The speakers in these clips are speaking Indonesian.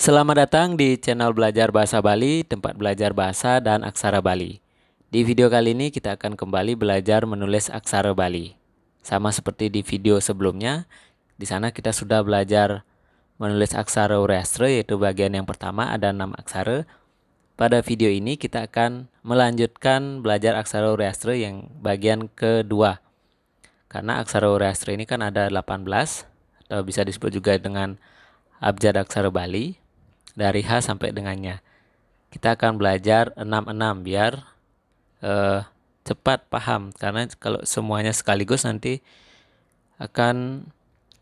Selamat datang di channel Belajar Bahasa Bali, tempat belajar bahasa dan aksara Bali. Di video kali ini kita akan kembali belajar menulis aksara Bali. Sama seperti di video sebelumnya, di sana kita sudah belajar menulis aksara Hurayastra, yaitu bagian yang pertama ada 6 aksara. Pada video ini kita akan melanjutkan belajar aksara Hurayastra yang bagian kedua. Karena aksara Hurayastra ini kan ada 18, atau bisa disebut juga dengan abjad aksara Bali. Dari H sampai dengannya. Kita akan belajar 6-6 biar cepat paham. Karena kalau semuanya sekaligus nanti akan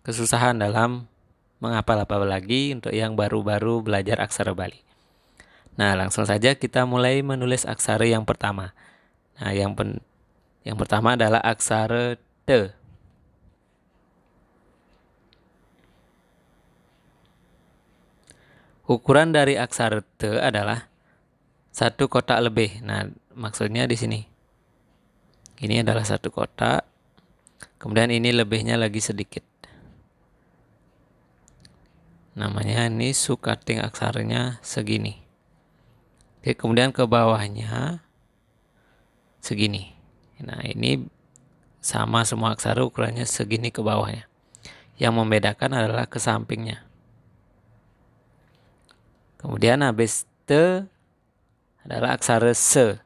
kesusahan dalam menghafal, apalagi untuk yang baru-baru belajar aksara Bali. Nah, langsung saja kita mulai menulis aksara yang pertama. Nah, yang pertama adalah aksara T. Ukuran dari aksara T adalah 1 kotak lebih. Nah, maksudnya di sini. Ini adalah 1 kotak. Kemudian ini lebihnya lagi sedikit. Namanya ini sukating aksaranya segini. Oke, kemudian ke bawahnya segini. Nah, ini sama semua aksara ukurannya segini ke bawahnya. Yang membedakan adalah ke sampingnya. Kemudian habis T adalah aksara S.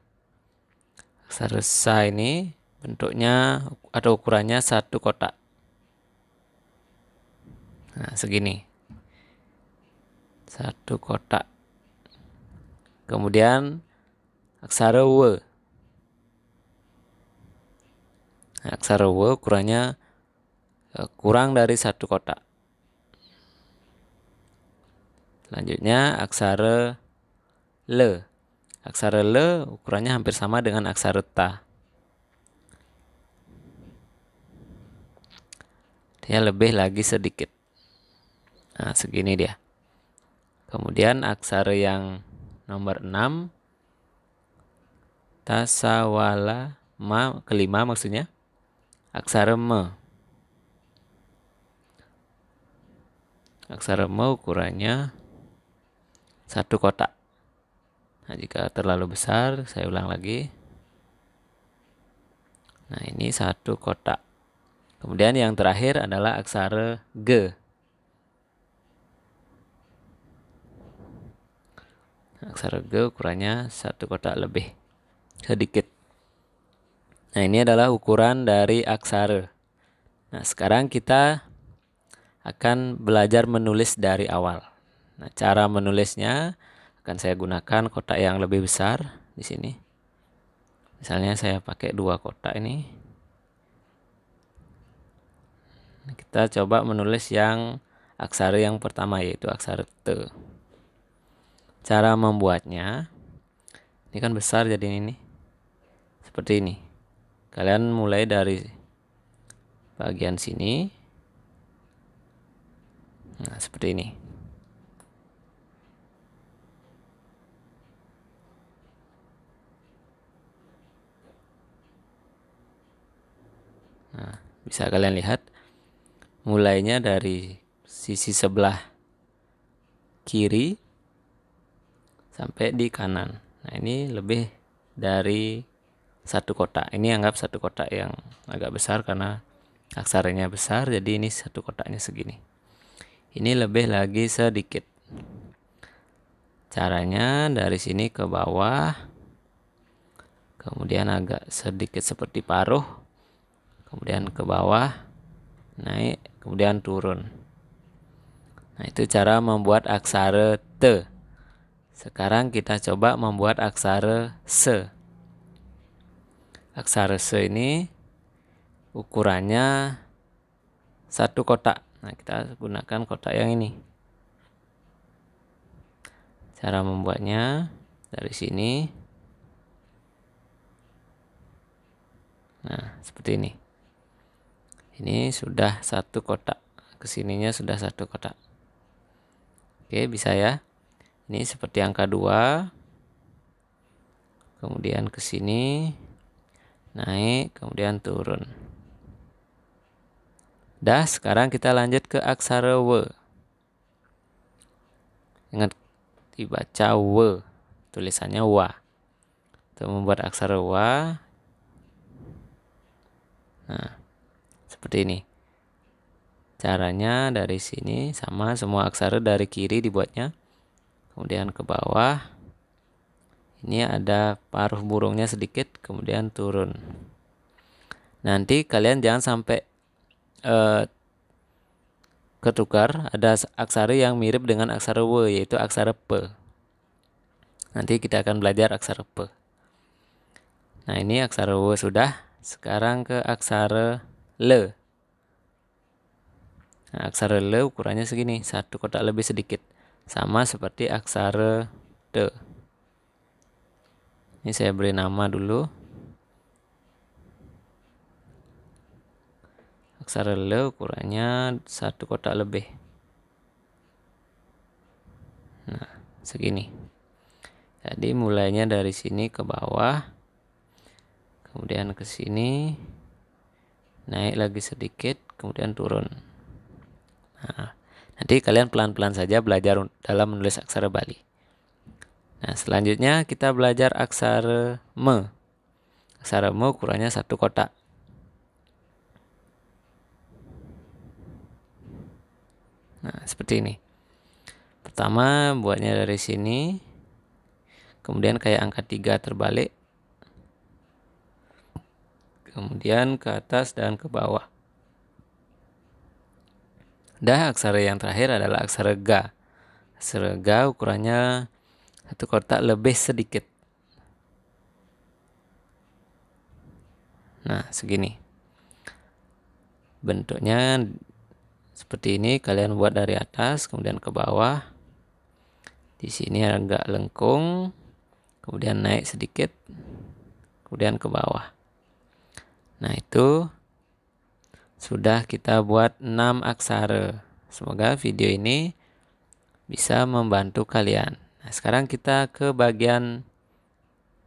Aksara S ini bentuknya atau ukurannya 1 kotak. Nah, segini. 1 kotak. Kemudian aksara W. Nah, aksara W ukurannya kurang dari 1 kotak. Selanjutnya aksara L. Aksara L ukurannya hampir sama dengan aksara Ta. Dia lebih lagi sedikit. Nah, segini dia. Kemudian aksara yang nomor 6. Tasawala ma, kelima maksudnya. Aksara M. Aksara M ukurannya 1 kotak. Nah, jika terlalu besar, saya ulang lagi. Nah, ini 1 kotak. Kemudian yang terakhir adalah aksara G. Aksara G ukurannya 1 kotak lebih sedikit. Nah, ini adalah ukuran dari aksara. Nah, sekarang kita akan belajar menulis dari awal. Nah, cara menulisnya akan saya gunakan kotak yang lebih besar di sini. Misalnya saya pakai 2 kotak ini. Nah, kita coba menulis yang aksara yang pertama, yaitu aksara T. Cara membuatnya, ini kan besar jadi ini. Seperti ini. Kalian mulai dari bagian sini. Nah, seperti ini. Nah, bisa kalian lihat mulainya dari sisi sebelah kiri sampai di kanan. Nah, ini lebih dari 1 kotak. Ini anggap 1 kotak yang agak besar karena aksaranya besar, jadi ini 1 kotaknya segini. Ini lebih lagi sedikit. Caranya dari sini ke bawah, kemudian agak sedikit seperti paruh, kemudian ke bawah, naik, kemudian turun. Nah, itu cara membuat aksara T. Sekarang kita coba membuat aksara S. Aksara S ini ukurannya 1 kotak. Nah, kita gunakan kotak yang ini. Cara membuatnya dari sini. Nah, seperti ini. Ini sudah 1 kotak. Kesininya sudah 1 kotak. Oke, bisa ya. Ini seperti angka 2. Kemudian ke sini. Naik, kemudian turun. Dah, sekarang kita lanjut ke aksara W. Ingat, dibaca W, tulisannya wa. Untuk membuat aksara wa, nah seperti ini. Caranya dari sini sama, semua aksara dari kiri dibuatnya. Kemudian ke bawah. Ini ada paruh burungnya sedikit, kemudian turun. Nanti kalian jangan sampai ketukar, ada aksara yang mirip dengan aksara W, yaitu aksara P. Nanti kita akan belajar aksara P. Nah, ini aksara W sudah. Sekarang ke aksara L. Nah, aksara L ukurannya segini, 1 kotak lebih sedikit. Sama seperti aksara D. Ini saya beri nama dulu. Aksara L ukurannya 1 kotak lebih. Nah, segini. Jadi mulainya dari sini ke bawah. Kemudian ke sini. Naik lagi sedikit, kemudian turun. Nah, nanti kalian pelan-pelan saja belajar dalam menulis aksara Bali. Nah, selanjutnya kita belajar aksara M. Aksara M ukurannya 1 kotak. Nah, seperti ini. Pertama, buatnya dari sini. Kemudian kayak angka 3 terbalik. Kemudian ke atas dan ke bawah. Dan aksara yang terakhir adalah aksara Ga. Aksara Ga ukurannya 1 kotak lebih sedikit. Nah, segini. Bentuknya seperti ini, kalian buat dari atas, kemudian ke bawah. Di sini agak lengkung, kemudian naik sedikit, kemudian ke bawah. Nah, itu sudah kita buat 6 aksara. Semoga video ini bisa membantu kalian. Nah, sekarang kita ke bagian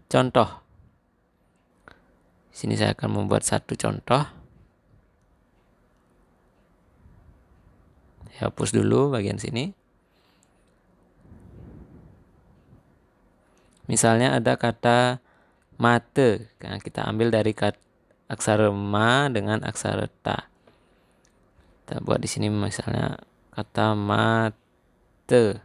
contoh. Di sini saya akan membuat 1 contoh. Hapus dulu bagian sini. Misalnya ada kata mate. Nah, kita ambil dari aksara ma dengan aksara ta. Kita buat di sini misalnya kata mate.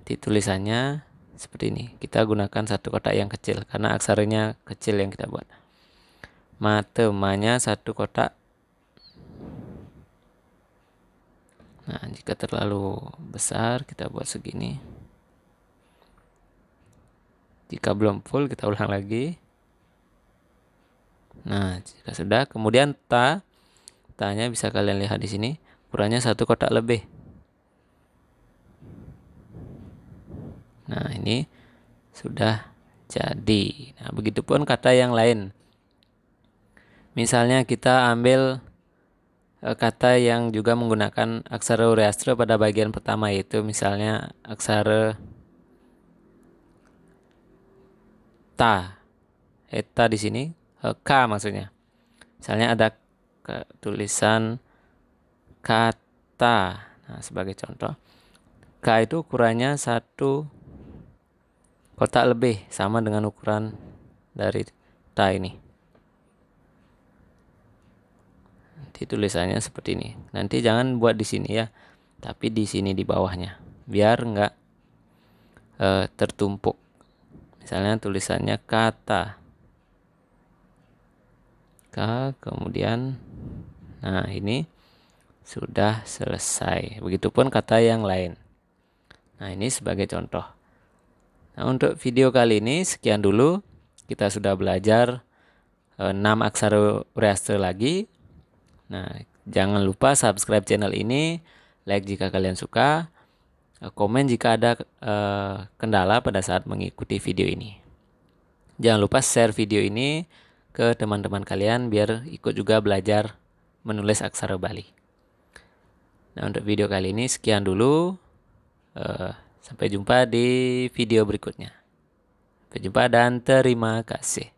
Di tulisannya seperti ini. Kita gunakan 1 kotak yang kecil karena aksaranya kecil yang kita buat. Mate, ma-nya 1 kotak. Nah, jika terlalu besar kita buat segini. Jika belum full kita ulang lagi. Nah, jika sudah, kemudian ta-nya bisa kalian lihat di sini, ukurannya 1 kotak lebih. Nah, ini sudah jadi. Nah, begitupun kata yang lain. Misalnya kita ambil kata yang juga menggunakan aksara Hurayastra pada bagian pertama, yaitu misalnya aksara ta. Ta di sini, k maksudnya. Misalnya ada tulisan kata. Nah, sebagai contoh, k itu ukurannya 1 kotak lebih, sama dengan ukuran dari ta ini. Nanti tulisannya seperti ini. Nanti jangan buat di sini ya, tapi di sini di bawahnya, biar enggak tertumpuk. Misalnya tulisannya kata. K, kemudian, nah ini sudah selesai. Begitupun kata yang lain. Nah, ini sebagai contoh. Nah, untuk video kali ini sekian dulu. Kita sudah belajar 6 aksara Hurayastra lagi. Nah, jangan lupa subscribe channel ini, like jika kalian suka, komen jika ada kendala pada saat mengikuti video ini. Jangan lupa share video ini ke teman-teman kalian biar ikut juga belajar menulis aksara Bali. Nah, untuk video kali ini sekian dulu. Sampai jumpa di video berikutnya. Sampai jumpa dan terima kasih.